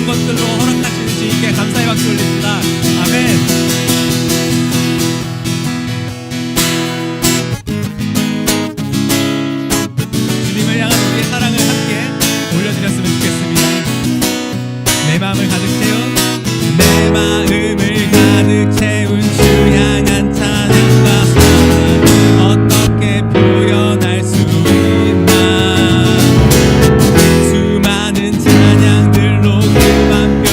좋은 것들로 허락하시는 주님께 감사의 박수 올립니다. 아멘. 주님을 향한 우리의 사랑을 함께 올려드렸으면 좋겠습니다. 내 마음을 가득 채운 내 마음을 가득 채운 주 향한 찬양과 사랑 어떻게 표현할 수 있나. 수많은 찬양들로 그 맘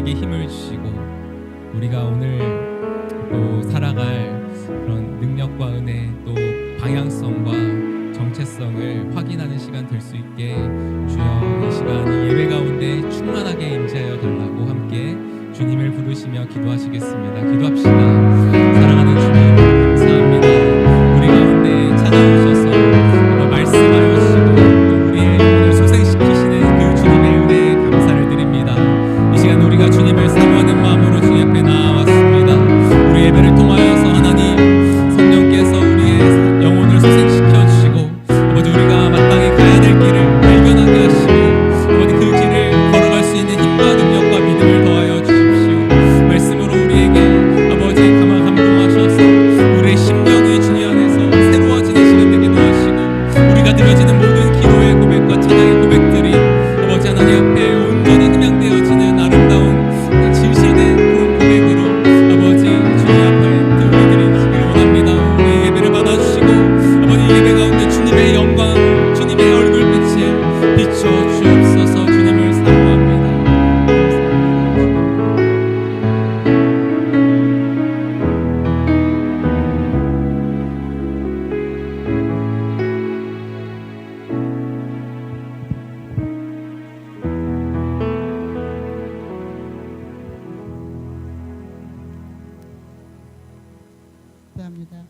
우리에게 힘을 주시고 우리가 오늘 또 살아갈 그런 능력과 은혜 또 방향성과 정체성을 확인하는 시간 될 수 있게 주여 이 시간 이 예배 가운데 충만하게 임재하여 달라고 함께 주님을 부르시며 기도하시겠습니다. 기도합시다. 사랑하는 주님 감사합니다. 우리 가운데 찾아오셔서 말씀하여 주시고 또 우리의 영혼을 소생시키시는 그 주님의 은혜에 감사를 드립니다. 이 시간 우리가 주님을 사모하는 마음으로 주님 앞에 나아왔습니다. 우리 예배를 통하여서 하나님 성령께서 우리의 영혼을 소생시켜 주시고 아버지 우리가 마땅히 가야 될 길을 발견하게 하시고 아버지 그 길을 걸어갈 수 있는 힘과 능력과 믿음을 더하여 주십시오. 말씀으로 우리에게 아버지 감동하셔서 우리의 심령이 주님 안에서 새로워지는 시간 되게 도와주시고 우리가 드려지는 모든 기도의 고백과 찬양의 고백들이 아버지 하나님 앞에 온전히 흠양되어지는 아름다운 진실된 그런 고백으로 아버지 주님 앞에 올려드리시기를 원합니다. 우리 예배를 받아주시고 아버지 예배 가운데 주님의 영광 주님의 얼굴빛을 비춰 주옵소서. 주님을 사모합니다. 감사합니다.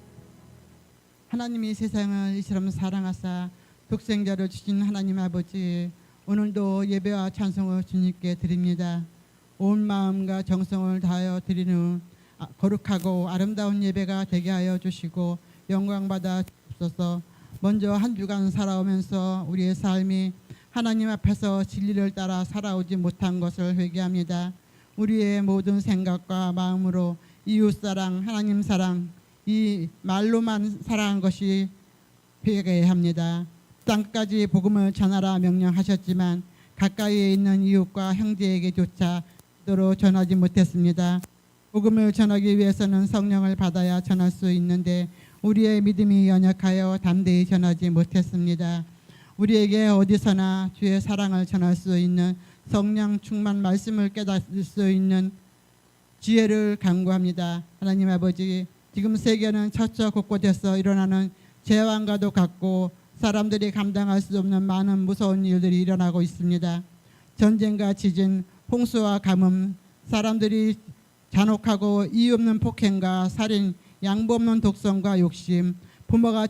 하나님이 세상을 이처럼 사랑하사 독생자를 주신 하나님 아버지, 오늘도 예배와 찬송을 주님께 드립니다. 온 마음과 정성을 다하여 드리는 거룩하고 아름다운 예배가 되게 하여 주시고 영광받아 주옵소서. 먼저 한 주간 살아오면서 우리의 삶이 하나님 앞에서 진리를 따라 살아오지 못한 것을 회개합니다. 우리의 모든 생각과 마음으로 이웃사랑, 하나님 사랑, 이 말로만 사랑한 것이 회개합니다. 땅까지 복음을 전하라 명령하셨지만 가까이에 있는 이웃과 형제에게조차 제대로 전하지 못했습니다. 복음을 전하기 위해서는 성령을 받아야 전할 수 있는데 우리의 믿음이 연약하여 담대히 전하지 못했습니다. 우리에게 어디서나 주의 사랑을 전할 수 있는 성령 충만 말씀을 깨닫을 수 있는 지혜를 간구합니다. 하나님 아버지, 지금 세계는 처처 곳곳에서 일어나는 재앙과도 같고 사람들이 감당할 수 없는 많은 무서운 일들이 일어나고 있습니다. 전쟁과 지진, 홍수와 가뭄, 사람들이 잔혹하고 이유 없는 폭행과 살인, 양보 없는 독선과 욕심, 부모가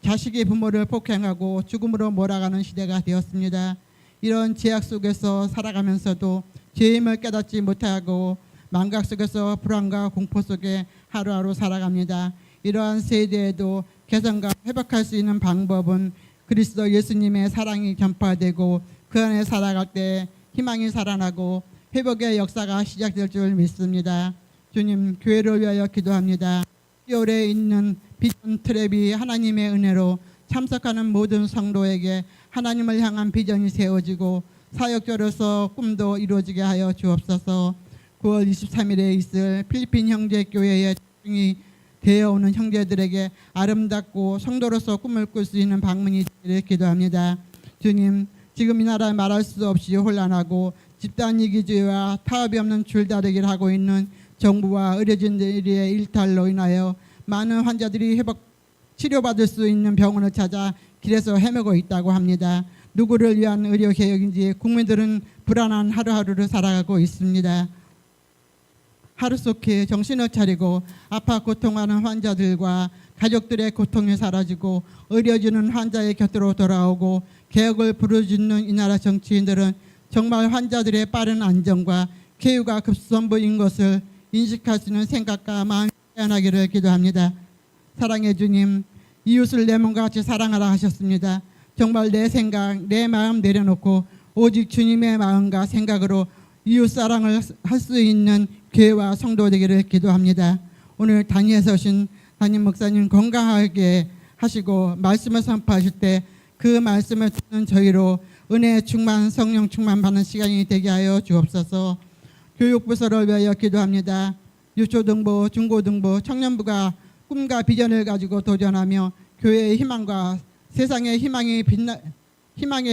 자식이 부모를 폭행하고 죽음으로 몰아가는 시대가 되었습니다. 이런 제약 속에서 살아가면서도 죄임을 깨닫지 못하고 망각 속에서 불안과 공포 속에 하루하루 살아갑니다. 이러한 세대에도 개선과 회복할 수 있는 방법은 그리스도 예수님의 사랑이 전파되고 그 안에 살아갈 때 희망이 살아나고 회복의 역사가 시작될 줄 믿습니다. 주님, 교회를 위하여 기도합니다. 10월에 있는 비전 트랩이 하나님의 은혜로 참석하는 모든 성도에게 하나님을 향한 비전이 세워지고 사역자로서 꿈도 이루어지게 하여 주옵소서. 9월 23일에 있을 필리핀 형제교회에 집중이 되어오는 형제들에게 아름답고 성도로서 꿈을 꿀 수 있는 방문이 되기를 기도합니다. 주님, 지금 이 나라 말할 수 없이 혼란하고 집단 이기주의와 타협이 없는 줄다리기를 하고 있는 정부와 의료진들의 일탈로 인하여 많은 환자들이 치료받을 수 있는 병원을 찾아 길에서 헤매고 있다고 합니다. 누구를 위한 의료개혁인지 국민들은 불안한 하루하루를 살아가고 있습니다. 하루속히 정신을 차리고 아파 고통하는 환자들과 가족들의 고통이 사라지고 의료진은 환자의 곁으로 돌아오고 개혁을 부르짖는 이 나라 정치인들은 정말 환자들의 빠른 안정과 쾌유가 급선무인 것을 인식할 수 있는 생각과 마음이 태어나기를 기도합니다. 사랑의 주님, 이웃을 내 몸과 같이 사랑하라 하셨습니다. 정말 내 생각, 내 마음 내려놓고 오직 주님의 마음과 생각으로 이웃 사랑을 할 수 있는 교회와 성도 되기를 기도합니다. 오늘 단위에 서신 담임 목사님 건강하게 하시고 말씀을 선포하실 때 그 말씀을 듣는 저희로 은혜 충만, 성령 충만 받는 시간이 되게 하여 주옵소서. 교육부서를 위하여 기도합니다. 유초등부, 중고등부, 청년부가 꿈과 비전을 가지고 도전하며 교회의 희망과 세상의 희망의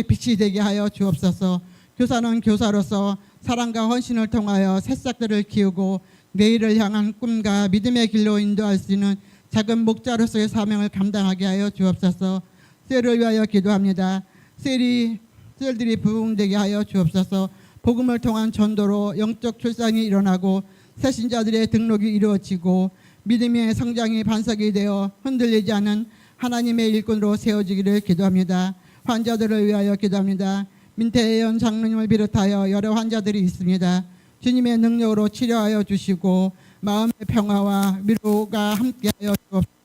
빛이 되게 하여 주옵소서. 교사는 교사로서 사랑과 헌신을 통하여 새싹들을 키우고 내일을 향한 꿈과 믿음의 길로 인도할 수 있는 작은 목자로서의 사명을 감당하게 하여 주옵소서. 셀을 위하여 기도합니다. 셀들이 부흥되게 하여 주옵소서. 복음을 통한 전도로 영적 출산이 일어나고 새신자들의 등록이 이루어지고 믿음의 성장이 반석이 되어 흔들리지 않는 하나님의 일꾼으로 세워지기를 기도합니다. 환자들을 위하여 기도합니다. 민태연 장로님을 비롯하여 여러 환자들이 있습니다. 주님의 능력으로 치료하여 주시고 마음의 평화와 위로가 함께하여 주옵소서.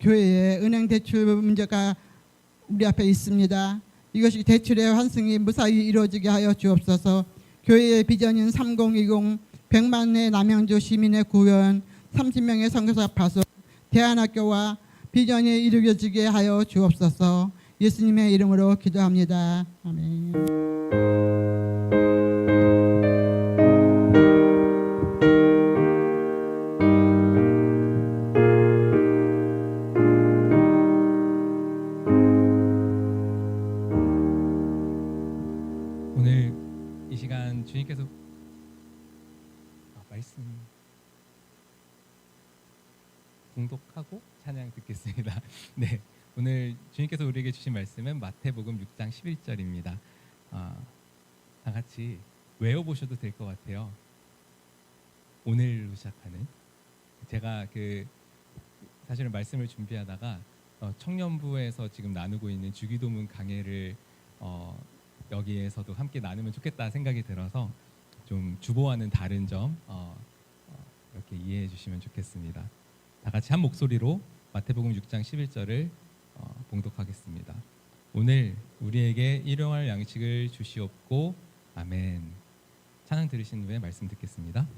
교회에 은행 대출 문제가 우리 앞에 있습니다. 이것이 대출의 환승이 무사히 이루어지게 하여 주옵소서. 교회의 비전인 3020 100만의 남양주 시민의 구원 30명의 선교사 파송 대안학교와 비전이 이루어지게 하여 주옵소서. 예수님의 이름으로 기도합니다. 아멘. 오늘 이 시간 주님께서 말씀 봉독하고 찬양 듣겠습니다. 네, 오늘 주님께서 우리에게 주신 말씀은 마태복음 6장 11절입니다. 다 같이 외워보셔도 될 것 같아요. 오늘로 시작하는 제가 사실은 말씀을 준비하다가 청년부에서 지금 나누고 있는 주기도문 강해를 여기에서도 함께 나누면 좋겠다 생각이 들어서 좀 주보와는 다른 점 이렇게 이해해 주시면 좋겠습니다. 다 같이 한 목소리로 마태복음 6장 11절을 봉독하겠습니다. 오늘 우리에게 일용할 양식을 주시옵고 아멘. 찬양 들으신 후에 말씀 듣겠습니다.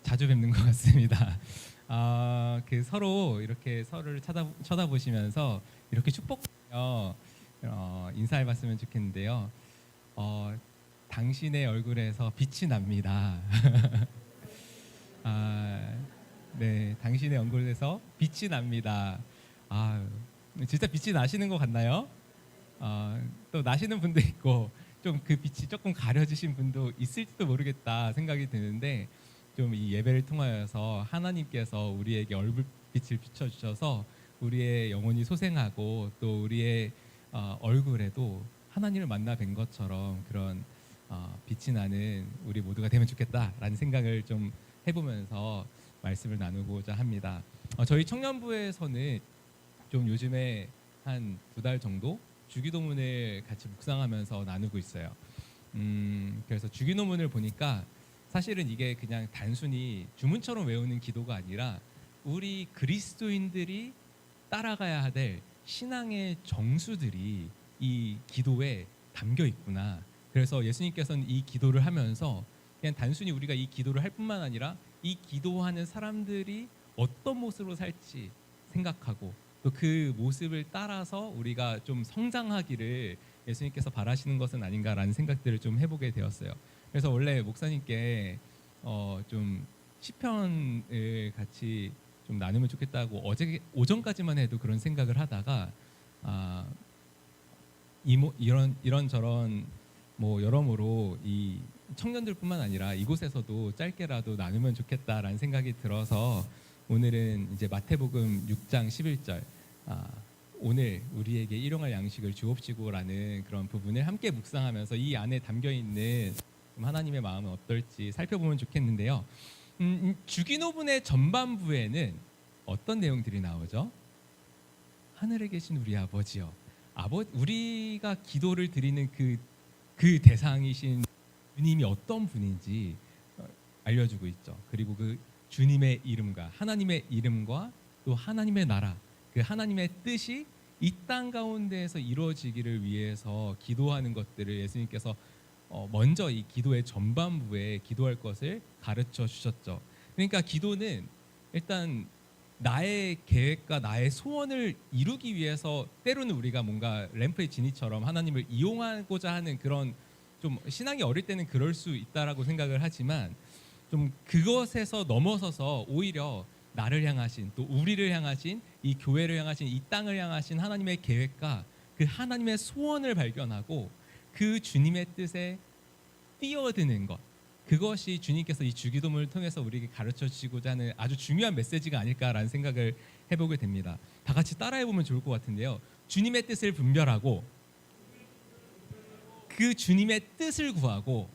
자주 뵙는 것 같습니다. 서로 이렇게 서로를 쳐다보시면서 이렇게 축복하며 인사해봤으면 좋겠는데요. 당신의 얼굴에서 빛이 납니다. 네, 당신의 얼굴에서 빛이 납니다. 아, 진짜 빛이 나시는 것 같나요? 또 나시는 분도 있고 좀 그 빛이 조금 가려지신 분도 있을지도 모르겠다 생각이 드는데, 좀 이 예배를 통하여서 하나님께서 우리에게 얼굴빛을 비춰주셔서 우리의 영혼이 소생하고 또 우리의 얼굴에도 하나님을 만나 뵌 것처럼 그런 빛이 나는 우리 모두가 되면 좋겠다라는 생각을 좀 해보면서 말씀을 나누고자 합니다. 저희 청년부에서는 좀 요즘에 한 2달 정도 주기도문을 같이 묵상하면서 나누고 있어요. 그래서 주기도문을 보니까 사실은 이게 그냥 단순히 주문처럼 외우는 기도가 아니라 우리 그리스도인들이 따라가야 될 신앙의 정수들이 이 기도에 담겨 있구나. 그래서 예수님께서는 이 기도를 하면서 그냥 단순히 우리가 이 기도를 할 뿐만 아니라 이 기도하는 사람들이 어떤 모습으로 살지 생각하고 또 그 모습을 따라서 우리가 좀 성장하기를 예수님께서 바라시는 것은 아닌가라는 생각들을 좀 해보게 되었어요. 그래서 원래 목사님께 좀 시편을 같이 좀 나누면 좋겠다고 어제 오전까지만 해도 그런 생각을 하다가 이런저런 뭐 여러모로 이 청년들뿐만 아니라 이곳에서도 짧게라도 나누면 좋겠다라는 생각이 들어서 오늘은 이제 마태복음 6장 11절 오늘 우리에게 일용할 양식을 주옵시고라는 그런 부분을 함께 묵상하면서 이 안에 담겨 있는 하나님의 마음은 어떨지 살펴보면 좋겠는데요. 주기도문의 전반부에는 어떤 내용들이 나오죠? 하늘에 계신 우리 아버지요. 우리가 기도를 드리는 그 대상이신 주님이 어떤 분인지 알려주고 있죠. 그리고 그 주님의 이름과 하나님의 이름과 또 하나님의 나라, 그 하나님의 뜻이 이 땅 가운데에서 이루어지기를 위해서 기도하는 것들을 예수님께서 먼저 이 기도의 전반부에 기도할 것을 가르쳐 주셨죠. 그러니까 기도는 일단 나의 계획과 나의 소원을 이루기 위해서 때로는 우리가 뭔가 램프의 지니처럼 하나님을 이용하고자 하는 그런 좀 신앙이 어릴 때는 그럴 수 있다라고 생각을 하지만 좀 그것에서 넘어서서 오히려 나를 향하신 또 우리를 향하신 이 교회를 향하신 이 땅을 향하신 하나님의 계획과 그 하나님의 소원을 발견하고 그 주님의 뜻에 뛰어드는 것, 그것이 주님께서 이 주기도문을 통해서 우리에게 가르쳐 주시고자 하는 아주 중요한 메시지가 아닐까라는 생각을 해보게 됩니다. 다 같이 따라해보면 좋을 것 같은데요. 주님의 뜻을 분별하고 그 주님의 뜻을 구하고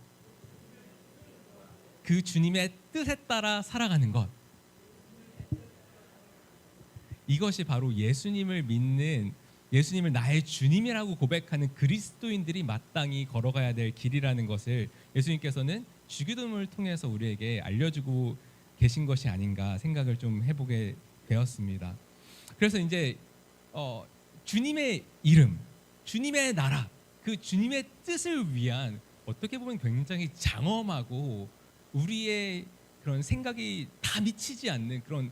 그 주님의 뜻에 따라 살아가는 것, 이것이 바로 예수님을 믿는, 예수님을 나의 주님이라고 고백하는 그리스도인들이 마땅히 걸어가야 될 길이라는 것을 예수님께서는 주기도문을 통해서 우리에게 알려주고 계신 것이 아닌가 생각을 좀 해보게 되었습니다. 그래서 이제 주님의 이름, 주님의 나라, 그 주님의 뜻을 위한 어떻게 보면 굉장히 장엄하고 우리의 그런 생각이 다 미치지 않는 그런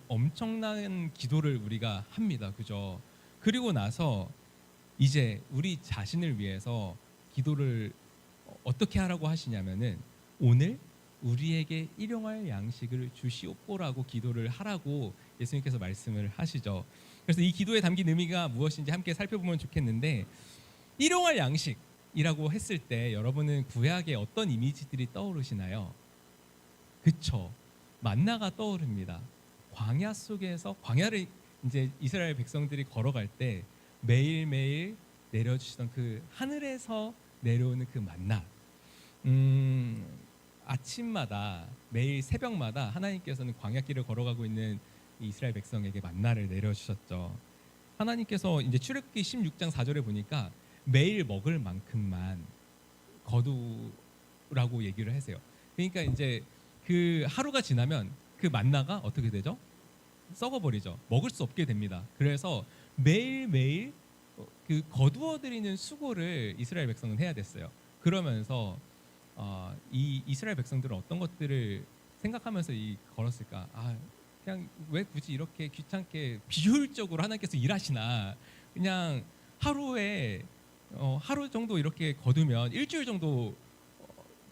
엄청난 기도를 우리가 합니다. 그죠? 그리고 나서 이제 우리 자신을 위해서 기도를 어떻게 하라고 하시냐면은 오늘 우리에게 일용할 양식을 주시옵고라고 기도를 하라고 예수님께서 말씀을 하시죠. 그래서 이 기도에 담긴 의미가 무엇인지 함께 살펴보면 좋겠는데, 일용할 양식이라고 했을 때 여러분은 구약에 어떤 이미지들이 떠오르시나요? 그쵸? 만나가 떠오릅니다. 광야 속에서, 광야를 이제 이스라엘 백성들이 걸어갈 때 매일매일 내려주시던 그 하늘에서 내려오는 그 만나, 아침마다 매일 새벽마다 하나님께서는 광야길을 걸어가고 있는 이스라엘 백성에게 만나를 내려주셨죠. 하나님께서 이제 출애굽기 16장 4절에 보니까 매일 먹을 만큼만 거두라고 얘기를 하세요. 그러니까 이제 그 하루가 지나면 그 만나가 어떻게 되죠? 썩어버리죠. 먹을 수 없게 됩니다. 그래서 매일매일 그 거두어들이는 수고를 이스라엘 백성은 해야 됐어요. 그러면서 이 이스라엘 백성들은 어떤 것들을 생각하면서 걸었을까? 그냥 왜 굳이 이렇게 귀찮게 비효율적으로 하나님께서 일하시나? 그냥 하루에 하루 정도 이렇게 거두면 일주일 정도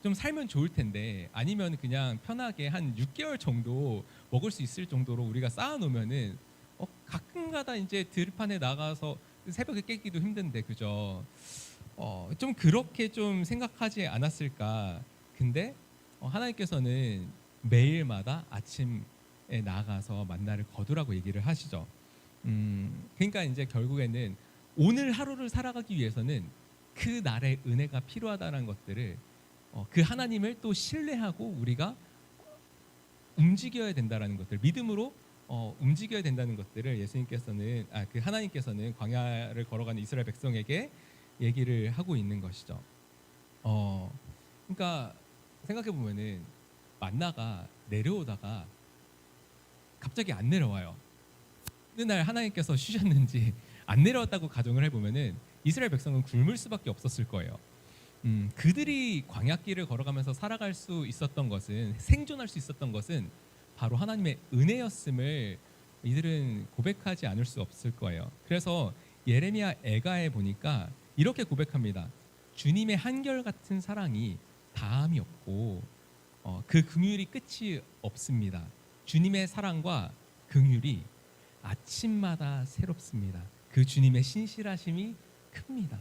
좀 살면 좋을 텐데, 아니면 그냥 편하게 한 6개월 정도 먹을 수 있을 정도로 우리가 쌓아 놓으면은 가끔가다 이제 들판에 나가서 새벽에 깨기도 힘든데, 그죠? 좀 그렇게 좀 생각하지 않았을까. 근데 하나님께서는 매일마다 아침에 나가서 만나를 거두라고 얘기를 하시죠. 그러니까 이제 결국에는 오늘 하루를 살아가기 위해서는 그 날의 은혜가 필요하다는 것들을, 그 하나님을 또 신뢰하고 우리가 움직여야 된다라는 것들, 믿음으로 움직여야 된다는 것들을 예수님께서는, 그 하나님께서는 광야를 걸어가는 이스라엘 백성에게 얘기를 하고 있는 것이죠. 그러니까 생각해 보면은 만나가 내려오다가 갑자기 안 내려와요. 어느 날 하나님께서 쉬셨는지 안 내려왔다고 가정을 해보면은 이스라엘 백성은 굶을 수밖에 없었을 거예요. 그들이 광야길을 걸어가면서 살아갈 수 있었던 것은, 생존할 수 있었던 것은 바로 하나님의 은혜였음을 이들은 고백하지 않을 수 없을 거예요. 그래서 예레미야 애가에 보니까 이렇게 고백합니다. 주님의 한결같은 사랑이 다함이 없고 그 긍휼이 끝이 없습니다. 주님의 사랑과 긍휼이 아침마다 새롭습니다. 그 주님의 신실하심이 큽니다.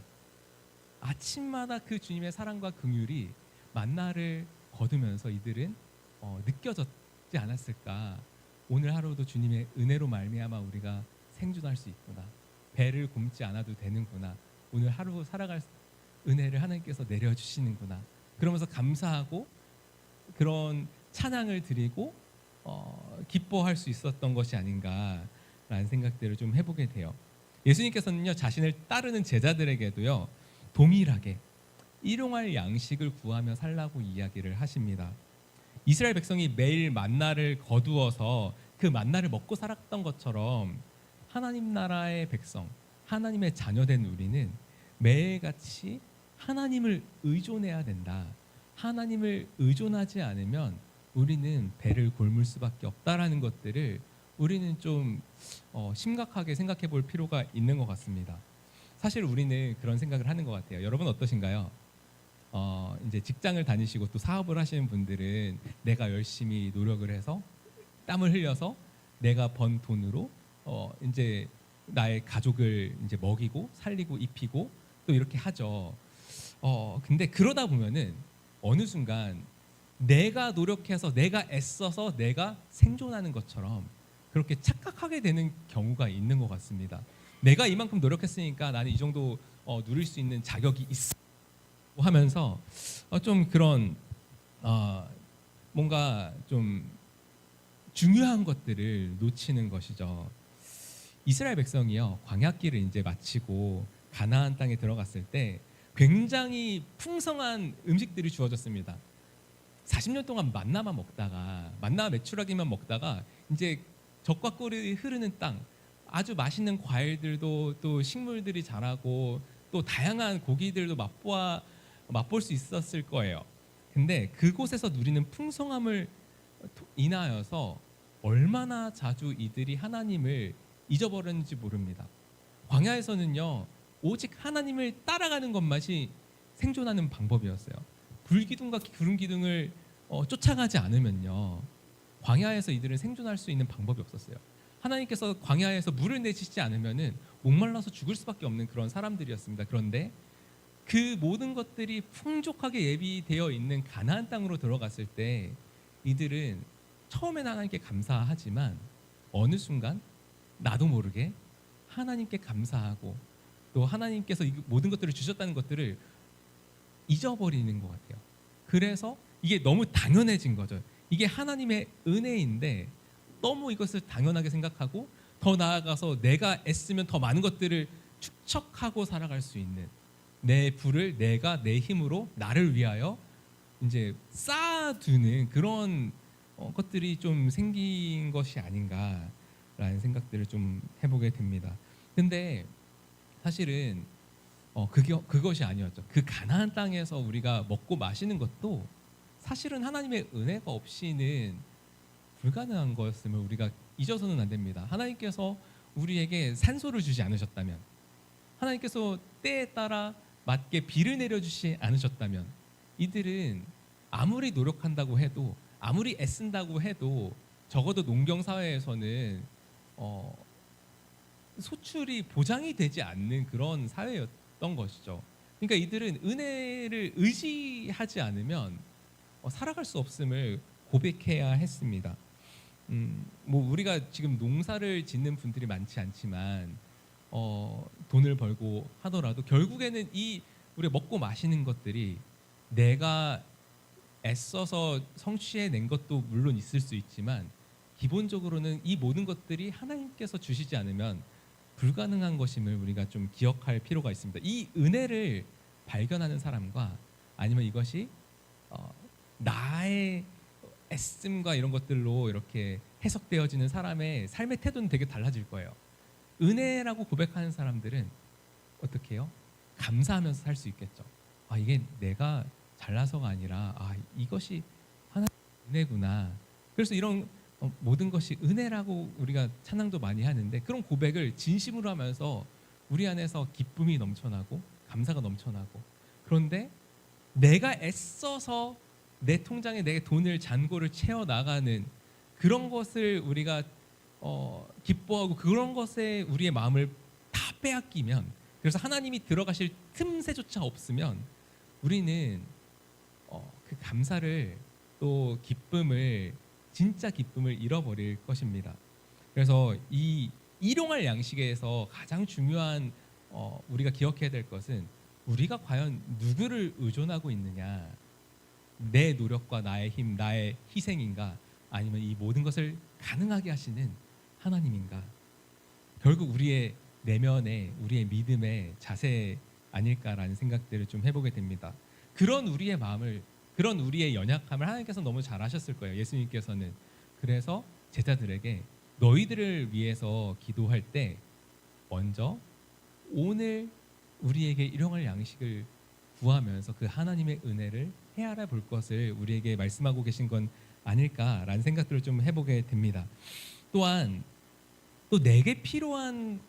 아침마다 그 주님의 사랑과 긍휼이 만나를 거두면서 이들은 느껴졌지 않았을까. 오늘 하루도 주님의 은혜로 말미암아 우리가 생존할 수 있구나. 배를 굶지 않아도 되는구나. 오늘 하루 살아갈 은혜를 하나님께서 내려주시는구나. 그러면서 감사하고 그런 찬양을 드리고 기뻐할 수 있었던 것이 아닌가라는 생각들을 좀 해보게 돼요. 예수님께서는요, 자신을 따르는 제자들에게도요, 동일하게 일용할 양식을 구하며 살라고 이야기를 하십니다. 이스라엘 백성이 매일 만나를 거두어서 그 만나를 먹고 살았던 것처럼 하나님 나라의 백성, 하나님의 자녀된 우리는 매일같이 하나님을 의존해야 된다. 하나님을 의존하지 않으면 우리는 배를 곪을 수밖에 없다라는 것들을 우리는 좀 심각하게 생각해 볼 필요가 있는 것 같습니다. 사실 우리는 그런 생각을 하는 것 같아요. 여러분 어떠신가요? 이제 직장을 다니시고 또 사업을 하시는 분들은 내가 열심히 노력을 해서 땀을 흘려서 내가 번 돈으로 이제 나의 가족을 이제 먹이고 살리고 입히고 또 이렇게 하죠. 근데 그러다 보면은 어느 순간 내가 노력해서 내가 애써서 내가 생존하는 것처럼 그렇게 착각하게 되는 경우가 있는 것 같습니다. 내가 이만큼 노력했으니까 나는 이 정도 누릴 수 있는 자격이 있어 하면서 좀 그런 뭔가 좀 중요한 것들을 놓치는 것이죠. 이스라엘 백성이요, 광야길을 이제 마치고 가나안 땅에 들어갔을 때 굉장히 풍성한 음식들이 주어졌습니다. 40년 동안 만나만 먹다가, 만나 메추라기만 먹다가 이제 젖과 꿀이 흐르는 땅, 아주 맛있는 과일들도 또 식물들이 자라고 또 다양한 고기들도 맛볼 수 있었을 거예요. 근데 그곳에서 누리는 풍성함을 인하여서 얼마나 자주 이들이 하나님을 잊어버렸는지 모릅니다. 광야에서는요, 오직 하나님을 따라가는 것만이 생존하는 방법이었어요. 불기둥과 구름기둥을 쫓아가지 않으면요, 광야에서 이들은 생존할 수 있는 방법이 없었어요. 하나님께서 광야에서 물을 내시지 않으면은 목말라서 죽을 수밖에 없는 그런 사람들이었습니다. 그런데 그 모든 것들이 풍족하게 예비되어 있는 가나안 땅으로 들어갔을 때 이들은 처음에는 하나님께 감사하지만 어느 순간 나도 모르게 하나님께 감사하고 또 하나님께서 이 모든 것들을 주셨다는 것들을 잊어버리는 것 같아요. 그래서 이게 너무 당연해진 거죠. 이게 하나님의 은혜인데 너무 이것을 당연하게 생각하고 더 나아가서 내가 애쓰면 더 많은 것들을 축적하고 살아갈 수 있는, 내 부를 내가 내 힘으로 나를 위하여 이제 쌓아두는 그런 것들이 좀 생긴 것이 아닌가라는 생각들을 좀 해보게 됩니다. 근데 사실은 그것이 아니었죠. 그 가나안 땅에서 우리가 먹고 마시는 것도 사실은 하나님의 은혜가 없이는 불가능한 것임을 우리가 잊어서는 안 됩니다. 하나님께서 우리에게 산소를 주지 않으셨다면, 하나님께서 때에 따라 맞게 비를 내려주시 않으셨다면 이들은 아무리 노력한다고 해도 아무리 애쓴다고 해도 적어도 농경 사회에서는 소출이 보장이 되지 않는 그런 사회였던 것이죠. 그러니까 이들은 은혜를 의지하지 않으면 살아갈 수 없음을 고백해야 했습니다. 뭐 우리가 지금 농사를 짓는 분들이 많지 않지만 돈을 벌고 하더라도 결국에는 이 우리가 먹고 마시는 것들이 내가 애써서 성취해낸 것도 물론 있을 수 있지만 기본적으로는 이 모든 것들이 하나님께서 주시지 않으면 불가능한 것임을 우리가 좀 기억할 필요가 있습니다. 이 은혜를 발견하는 사람과 아니면 이것이 나의 애씀과 이런 것들로 이렇게 해석되어지는 사람의 삶의 태도는 되게 달라질 거예요. 은혜라고 고백하는 사람들은 어떻게 해요? 감사하면서 살 수 있겠죠. 이게 내가 잘나서가 아니라 이것이 하나님의 은혜구나. 그래서 이런 모든 것이 은혜라고 우리가 찬양도 많이 하는데 그런 고백을 진심으로 하면서 우리 안에서 기쁨이 넘쳐나고 감사가 넘쳐나고 그런데 내가 애써서 내 통장에 내 돈을 잔고를 채워 나가는 그런 것을 우리가 기뻐하고 그런 것에 우리의 마음을 다 빼앗기면 그래서 하나님이 들어가실 틈새조차 없으면 우리는 그 감사를 또 기쁨을 진짜 기쁨을 잃어버릴 것입니다. 그래서 이 일용할 양식에서 가장 중요한 우리가 기억해야 될 것은 우리가 과연 누구를 의존하고 있느냐, 내 노력과 나의 힘, 나의 희생인가, 아니면 이 모든 것을 가능하게 하시는 하나님인가. 결국 우리의 내면의 우리의 믿음의 자세 아닐까라는 생각들을 좀 해보게 됩니다. 그런 우리의 마음을, 그런 우리의 연약함을 하나님께서 너무 잘 아셨을 거예요. 예수님께서는. 그래서 제자들에게 너희들을 위해서 기도할 때 먼저 오늘 우리에게 일용할 양식을 구하면서 그 하나님의 은혜를 헤아려 볼 것을 우리에게 말씀하고 계신 건 아닐까라는 생각들을 좀 해보게 됩니다. 또한 또 내게 필요한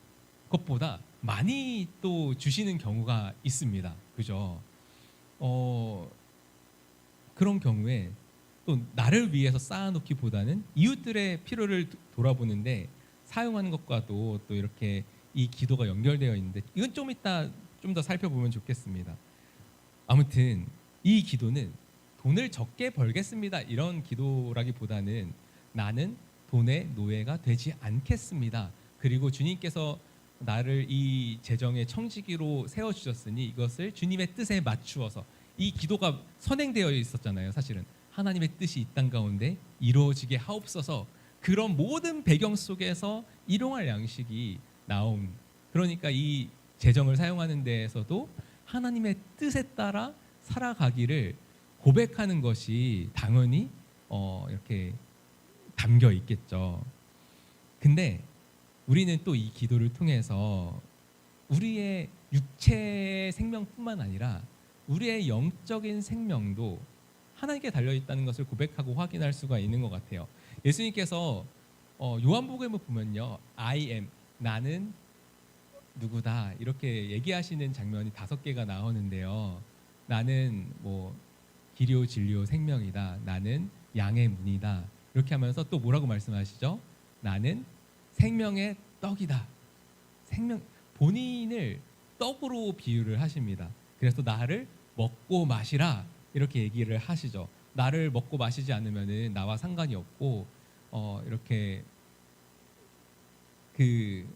것보다 많이 또 주시는 경우가 있습니다. 그죠? 그런 경우에 또 나를 위해서 쌓아놓기보다는 이웃들의 필요를 돌아보는데 사용하는 것과도 또 이렇게 이 기도가 연결되어 있는데 이건 좀 이따 좀 더 살펴보면 좋겠습니다. 아무튼 이 기도는 돈을 적게 벌겠습니다 이런 기도라기보다는 나는 돈의 노예가 되지 않겠습니다. 그리고 주님께서 나를 이 재정의 청지기로 세워주셨으니 이것을 주님의 뜻에 맞추어서 이 기도가 선행되어 있었잖아요. 사실은 하나님의 뜻이 이 땅 가운데 이루어지게 하옵소서. 그런 모든 배경 속에서 일용할 양식이 나온, 그러니까 이 재정을 사용하는 데에서도 하나님의 뜻에 따라 살아가기를 고백하는 것이 당연히 이렇게 담겨 있겠죠. 근데 우리는 또 이 기도를 통해서 우리의 육체의 생명뿐만 아니라 우리의 영적인 생명도 하나님께 달려있다는 것을 고백하고 확인할 수가 있는 것 같아요. 예수님께서 요한복음을 보면요, I am, 나는 누구다 이렇게 얘기하시는 장면이 5개가 나오는데요. 나는 뭐 길이요 진리요 생명이다, 나는 양의 문이다, 이렇게 하면서 또 뭐라고 말씀하시죠? 나는 생명의 떡이다. 본인을 떡으로 비유를 하십니다. 그래서 나를 먹고 마시라 이렇게 얘기를 하시죠. 나를 먹고 마시지 않으면은 나와 상관이 없고 이렇게 그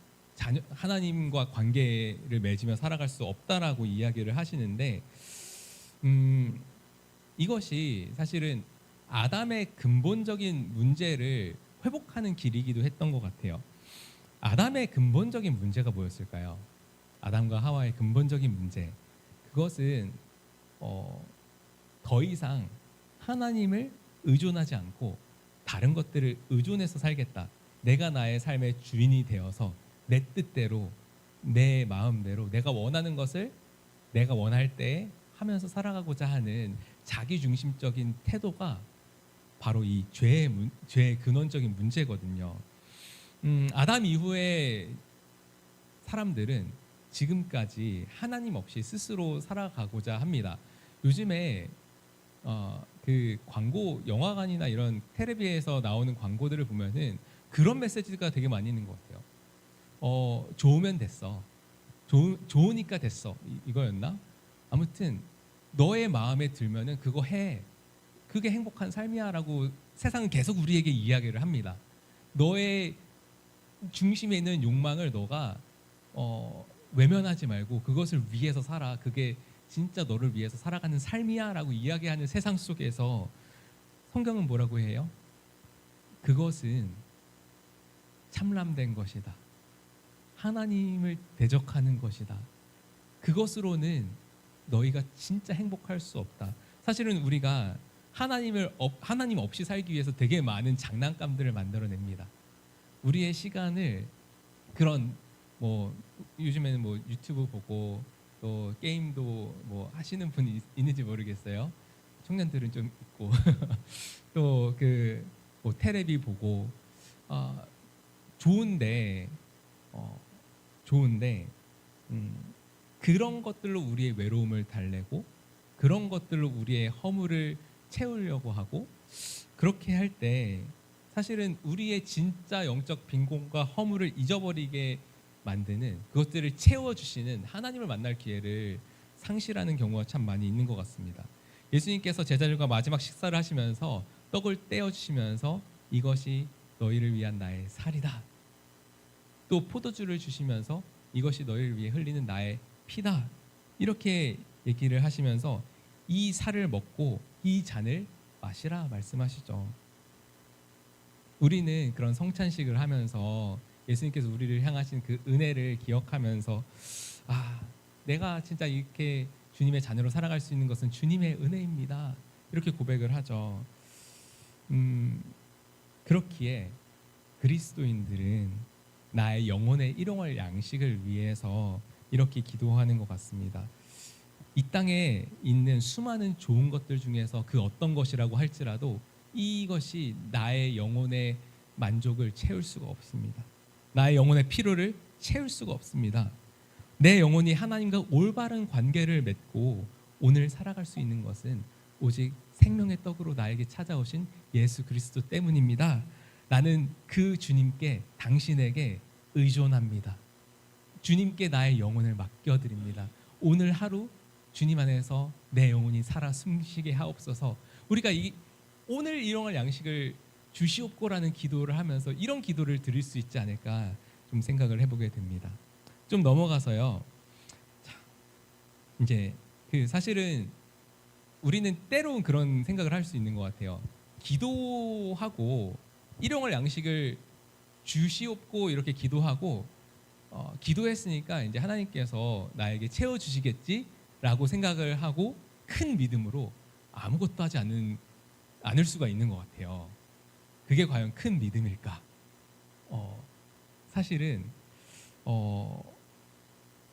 하나님과 관계를 맺으며 살아갈 수 없다라고 이야기를 하시는데 이것이 사실은 아담의 근본적인 문제를 회복하는 길이기도 했던 것 같아요. 아담의 근본적인 문제가 뭐였을까요? 아담과 하와의 근본적인 문제, 그것은 더 이상 하나님을 의존하지 않고 다른 것들을 의존해서 살겠다. 내가 나의 삶의 주인이 되어서 내 뜻대로 내 마음대로 내가 원하는 것을 내가 원할 때 하면서 살아가고자 하는 자기중심적인 태도가 바로 이 죄의 근원적인 문제거든요. 아담 이후에 사람들은 지금까지 하나님 없이 스스로 살아가고자 합니다. 요즘에 그 광고 영화관이나 이런 텔레비에서 나오는 광고들을 보면은 그런 메시지가 되게 많이 있는 것 같아요. 좋으면 됐어. 좋으니까 됐어. 이거였나? 아무튼 너의 마음에 들면은 그거 해. 그게 행복한 삶이야라고 세상은 계속 우리에게 이야기를 합니다. 너의 중심에 있는 욕망을 너가 외면하지 말고 그것을 위해서 살아. 그게 진짜 너를 위해서 살아가는 삶이야라고 이야기하는 세상 속에서 성경은 뭐라고 해요? 그것은 참람된 것이다. 하나님을 대적하는 것이다. 그것으로는 너희가 진짜 행복할 수 없다. 사실은 우리가 하나님 없이 살기 위해서 되게 많은 장난감들을 만들어냅니다. 우리의 시간을 그런 뭐 요즘에는 뭐 유튜브 보고 또 게임도 뭐 하시는 분이 있는지 모르겠어요. 청년들은 좀 있고 또 그 뭐 테레비 보고 좋은데 그런 것들로 우리의 외로움을 달래고 그런 것들로 우리의 허물을 채우려고 하고 그렇게 할 때 사실은 우리의 진짜 영적 빈곤과 허물을 잊어버리게 만드는 그것들을 채워주시는 하나님을 만날 기회를 상실하는 경우가 참 많이 있는 것 같습니다. 예수님께서 제자들과 마지막 식사를 하시면서 떡을 떼어주시면서 이것이 너희를 위한 나의 살이다. 또 포도주를 주시면서 이것이 너희를 위해 흘리는 나의 피다. 이렇게 얘기를 하시면서 이 살을 먹고 이 잔을 마시라 말씀하시죠. 우리는 그런 성찬식을 하면서 예수님께서 우리를 향하신 그 은혜를 기억하면서 내가 진짜 이렇게 주님의 자녀로 살아갈 수 있는 것은 주님의 은혜입니다. 이렇게 고백을 하죠. 그렇기에 그리스도인들은 나의 영혼의 일용할 양식을 위해서 이렇게 기도하는 것 같습니다. 이 땅에 있는 수많은 좋은 것들 중에서 그 어떤 것이라고 할지라도 이것이 나의 영혼의 만족을 채울 수가 없습니다. 나의 영혼의 필요를 채울 수가 없습니다. 내 영혼이 하나님과 올바른 관계를 맺고 오늘 살아갈 수 있는 것은 오직 생명의 떡으로 나에게 찾아오신 예수 그리스도 때문입니다. 나는 그 주님께 당신에게 의존합니다. 주님께 나의 영혼을 맡겨드립니다. 오늘 하루 주님 안에서 내 영혼이 살아 숨쉬게 하옵소서. 우리가 오늘 일용할 양식을 주시옵고라는 기도를 하면서 이런 기도를 드릴 수 있지 않을까 좀 생각을 해보게 됩니다. 좀 넘어가서요. 자, 이제 사실은 우리는 때로는 그런 생각을 할 수 있는 것 같아요. 기도하고 일용할 양식을 주시옵고 이렇게 기도하고 기도했으니까 이제 하나님께서 나에게 채워주시겠지라고 생각을 하고 큰 믿음으로 아무것도 하지 않을 수가 있는 것 같아요. 그게 과연 큰 믿음일까? 사실은